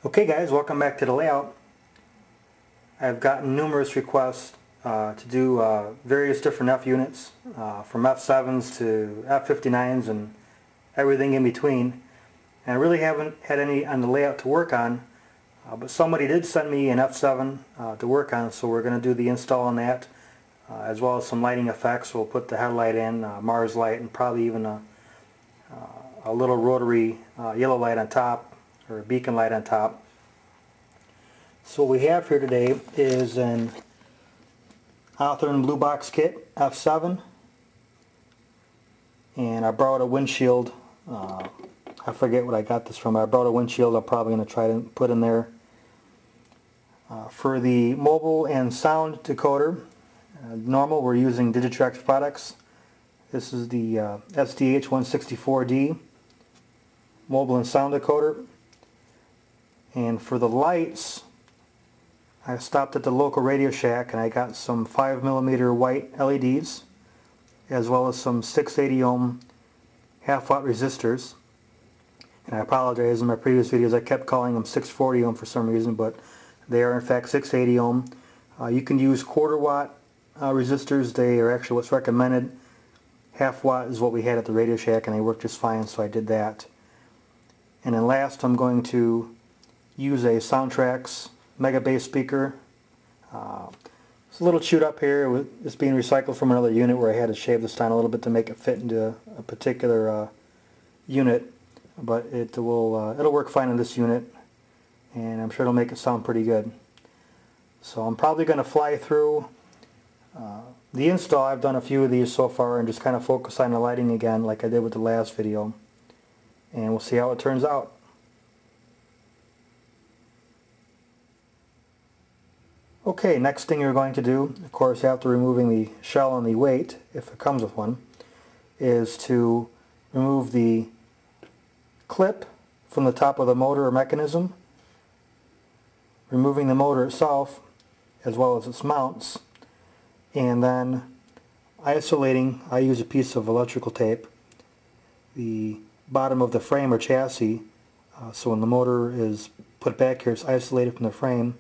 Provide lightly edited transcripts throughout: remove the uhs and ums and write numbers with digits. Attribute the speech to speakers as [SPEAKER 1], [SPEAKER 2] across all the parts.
[SPEAKER 1] Okay guys, welcome back to the layout. I've gotten numerous requests to do various different F units, from F7s to F59s and everything in between. And I really haven't had any on the layout to work on, but somebody did send me an F7 to work on, so we're going to do the install on that, as well as some lighting effects. We'll put the headlight in, Mars light, and probably even a little rotary yellow light on top, or a beacon light on top. So what we have here today is an Athearn blue box kit, F7, and I borrowed a windshield. I forget what I got this from. I borrowed a windshield. I'm probably going to try to put in there. For the mobile and sound decoder, normal, we're using Digitrax products. This is the SDH164D mobile and sound decoder. And for the lights, I stopped at the local Radio Shack and I got some 5mm white LEDs, as well as some 680 ohm half-watt resistors. And I apologize, in my previous videos I kept calling them 640 ohm for some reason, but they are in fact 680 ohm. You can use quarter-watt resistors. They are actually what's recommended. Half-watt is what we had at the Radio Shack and they worked just fine, so I did that. And then last, I'm going to use a Soundtrax Mega Bass speaker. It's a little chewed up here. It's being recycled from another unit where I had to shave this down a little bit to make it fit into a particular unit, but it'll work fine in this unit, and I'm sure it'll make it sound pretty good. So I'm probably going to fly through the install. I've done a few of these so far and just kind of focus on the lighting again like I did with the last video, and we'll see how it turns out. Okay, next thing you're going to do, of course after removing the shell and the weight, if it comes with one, is to remove the clip from the top of the motor or mechanism, removing the motor itself as well as its mounts, and then isolating. I use a piece of electrical tape, the bottom of the frame or chassis, so when the motor is put back here it's isolated from the frame,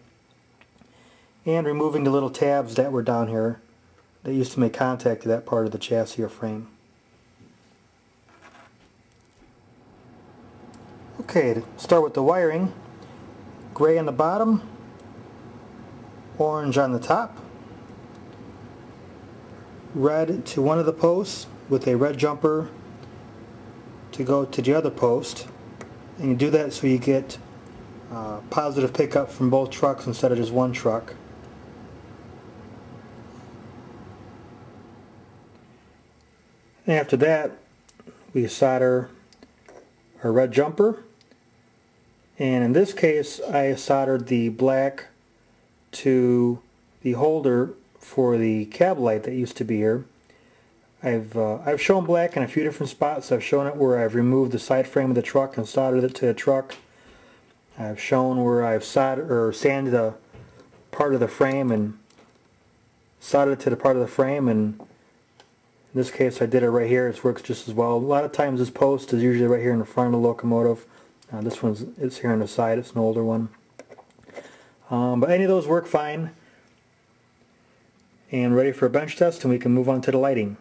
[SPEAKER 1] and removing the little tabs that were down here that used to make contact to that part of the chassis or frame. Okay, to start with the wiring, gray on the bottom, orange on the top, red to one of the posts with a red jumper to go to the other post, and you do that so you get positive pickup from both trucks instead of just one truck. And after that, we solder our red jumper, and in this case I soldered the black to the holder for the cab light that used to be here. I've shown black in a few different spots. I've shown it where I've removed the side frame of the truck and soldered it to the truck. I've shown where I've soldered or sanded a part of the frame and soldered it to the part of the frame, and in this case I did it right here. It works just as well. A lot of times this post is usually right here in the front of the locomotive. This it's here on the side. It's an older one. But any of those work fine. And ready for a bench test, and we can move on to the lighting.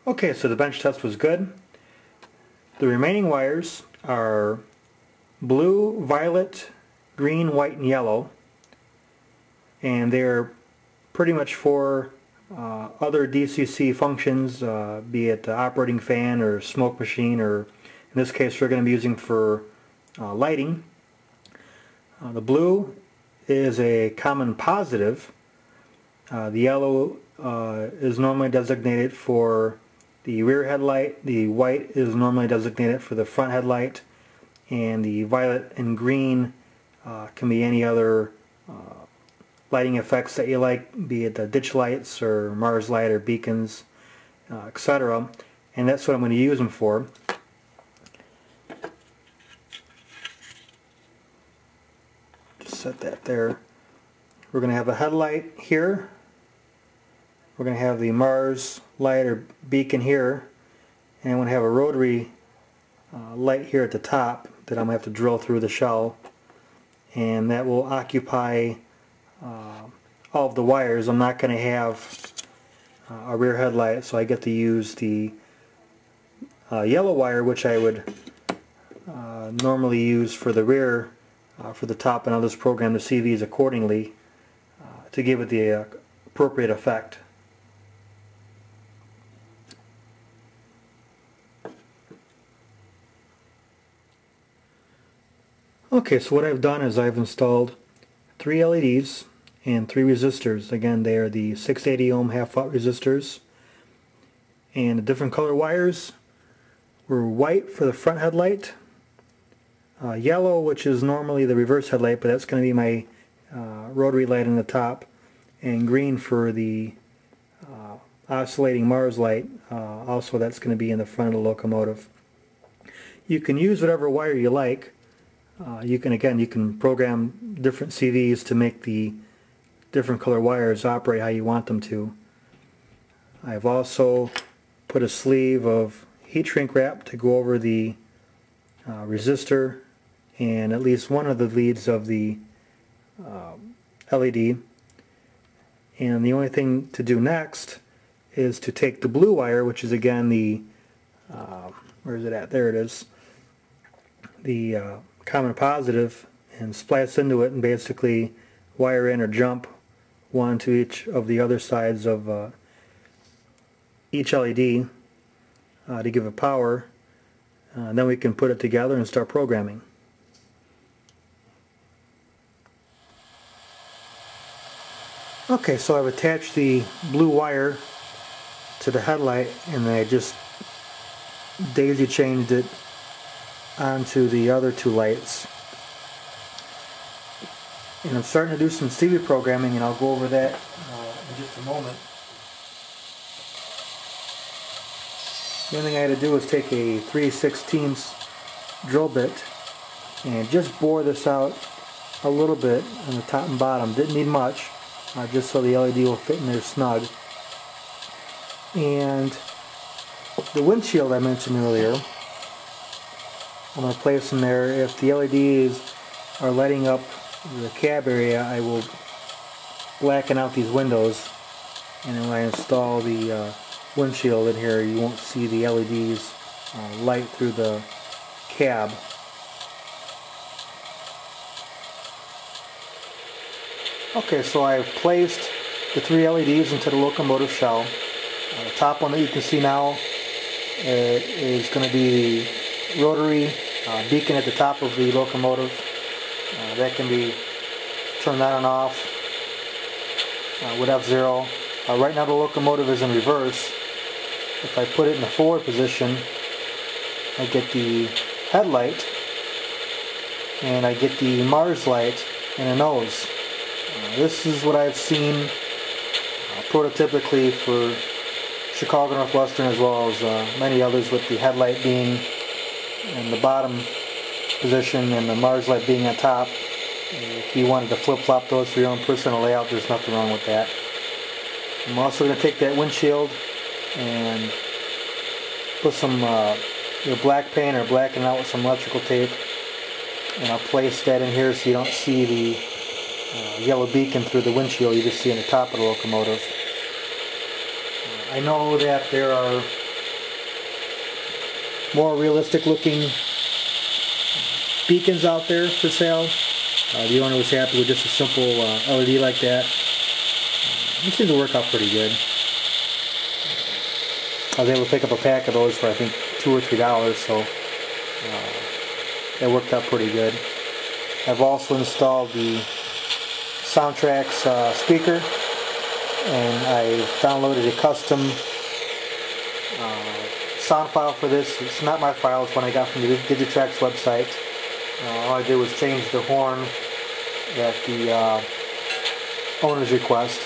[SPEAKER 1] Okay, so the bench test was good. The remaining wires are blue, violet, green, white, and yellow. And they're pretty much for other DCC functions, be it operating fan or smoke machine, or in this case we're going to be using for lighting. The blue is a common positive. The yellow is normally designated for the rear headlight. The white is normally designated for the front headlight, and the violet and green can be any other lighting effects that you like, be it the ditch lights or Mars light or beacons, etc. And that's what I'm going to use them for. Just set that there. We're going to have a headlight here. We're going to have the Mars light or beacon here, and I'm going to have a rotary light here at the top that I'm going to have to drill through the shell, and that will occupy all of the wires. I'm not going to have a rear headlight, so I get to use the yellow wire, which I would normally use for the rear, for the top, and I'll just program the CVs accordingly to give it the appropriate effect. Okay, so what I've done is I've installed 3 LEDs and 3 resistors. Again, they are the 680 ohm half-watt resistors, and the different color wires were white for the front headlight, yellow, which is normally the reverse headlight, but that's going to be my rotary light on the top, and green for the oscillating Mars light, also that's going to be in the front of the locomotive. You can use whatever wire you like. You can program different CVs to make the different color wires operate how you want them to. I've also put a sleeve of heat shrink wrap to go over the resistor and at least one of the leads of the LED. And the only thing to do next is to take the blue wire, which is again the where is it at? There it is. The common positive, and splice into it and basically wire in or jump one to each of the other sides of each LED to give it power. Then we can put it together and start programming. Okay, so I've attached the blue wire to the headlight, and I just daisy chained it onto the other 2 lights. And I'm starting to do some CV programming, and I'll go over that in just a moment. The only thing I had to do was take a 3/16 drill bit and just bore this out a little bit on the top and bottom. Didn't need much, just so the LED will fit in there snug. And the windshield I mentioned earlier, I'm going to place them there. If the LEDs are lighting up the cab area, I will blacken out these windows, and then when I install the windshield in here, you won't see the LEDs light through the cab. Okay, so I've placed the 3 LEDs into the locomotive shell. The top one that you can see now is going to be the rotary beacon at the top of the locomotive. That can be turned on and off with F0. Right now the locomotive is in reverse. If I put it in the forward position, I get the headlight and I get the Mars light and a nose. This is what I've seen prototypically for Chicago Northwestern, as well as many others, with the headlight being in the bottom position and the Mars light being on top. If you wanted to flip-flop those for your own personal layout, there's nothing wrong with that. I'm also going to take that windshield and put some black paint or blacken it out with some electrical tape, and I'll place that in here so you don't see the yellow beacon through the windshield. You just see on the top of the locomotive. I know that there are more realistic looking beacons out there for sale. The owner was happy with just a simple LED like that. It seemed to work out pretty good. I was able to pick up a pack of those for I think $2 or $3, so it worked out pretty good. I've also installed the Soundtrack's speaker, and I've downloaded a custom sound file for this. It's not my file, it's one I got from the Digitrack's website. All I did was change the horn at the owner's request.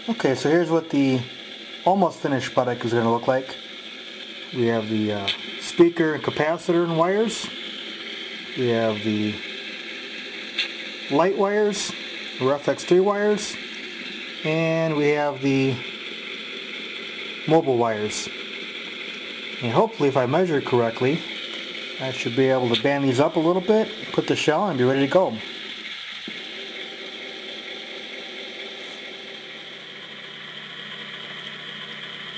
[SPEAKER 1] Okay, so here's what the almost finished product is going to look like. We have the speaker and capacitor and wires. We have the light wires, or FX3 wires, and we have the mobile wires. And hopefully, if I measure correctly, I should be able to band these up a little bit, put the shell, and be ready to go.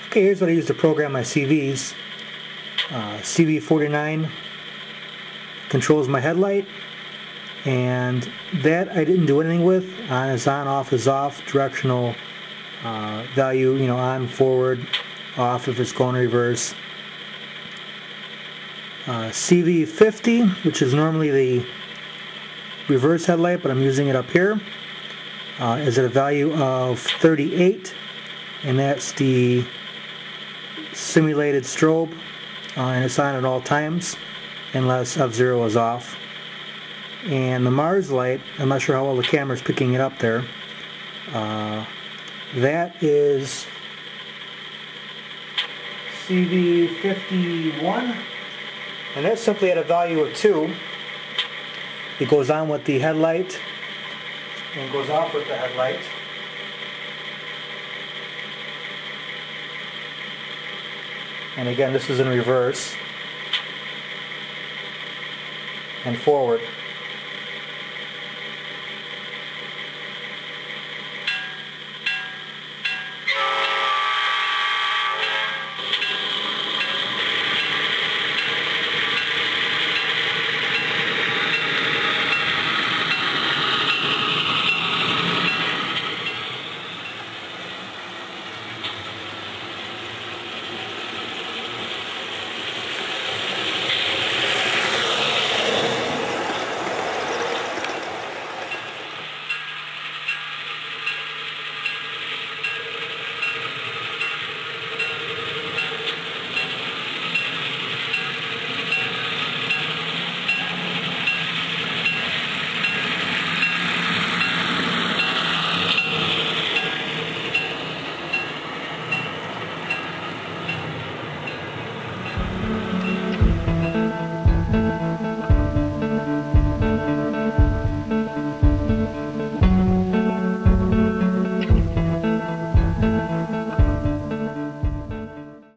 [SPEAKER 1] Okay, here's what I use to program my CVs. CV49 controls my headlight, and that I didn't do anything with. On is on, off is off, directional value, you know, on, forward, off if it's going reverse. CV50, which is normally the reverse headlight, but I'm using it up here, is at a value of 38, and that's the simulated strobe, and it's on at all times unless F0 is off. And the Mars light, I'm not sure how well the camera's picking it up there, that is CV51, and that's simply at a value of 2. It goes on with the headlight and goes off with the headlight. And again, this is in reverse and forward.